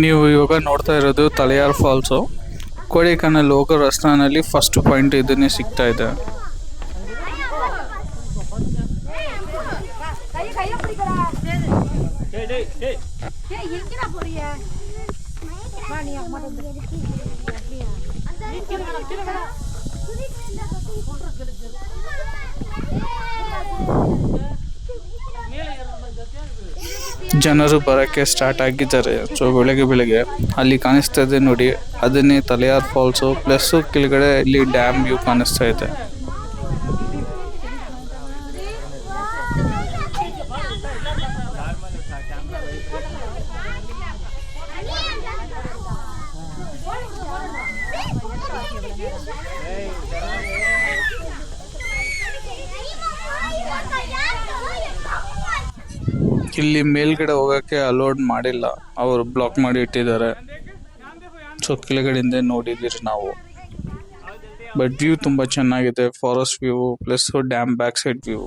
ನೀವು ಇವಾಗ ನೋಡ್ತಾ ಇರೋದು ತಳಿಯಾರ್ ಫಾಲ್ಸು. ಕೊಡೈಕನಾಲ್ ಹೋಗೋ ರಸ್ತೆನಲ್ಲಿ ಫಸ್ಟ್ ಪಾಯಿಂಟ್ ಇದನ್ನೇ ಸಿಗ್ತಾ ಇದೆ. ಜನರು ಬರೋಕ್ಕೆ ಸ್ಟಾರ್ಟ್ ಆಗಿದ್ದಾರೆ. ಸೊ ಬೆಳಗ್ಗೆ ಅಲ್ಲಿ ಕಾಣಿಸ್ತಾ ಇದೆ ನೋಡಿ, ಅದನ್ನೇ ತಲಿಯಾರ್ ಫಾಲ್ಸು. ಪ್ಲಸ್ ಕೆಳಗಡೆ ಇಲ್ಲಿ ಡ್ಯಾಮ್ ವ್ಯೂ ಕಾಣಿಸ್ತಾ ಇದೆ. ಇಲ್ಲಿ ಮೇಲ್ಗಡೆ ಹೋಗೋಕ್ಕೆ ಅಲೋಡ್ ಮಾಡಿಲ್ಲ, ಅವರು ಬ್ಲಾಕ್ ಮಾಡಿ ಇಟ್ಟಿದ್ದಾರೆ. ಸೊ ಕೆಳಗಡೆಯಿಂದ ನೋಡಿದ್ದೀರಿ ನಾವು. ಬಟ್ ವ್ಯೂ ತುಂಬ ಚೆನ್ನಾಗಿದೆ, forest view plus dam back side view.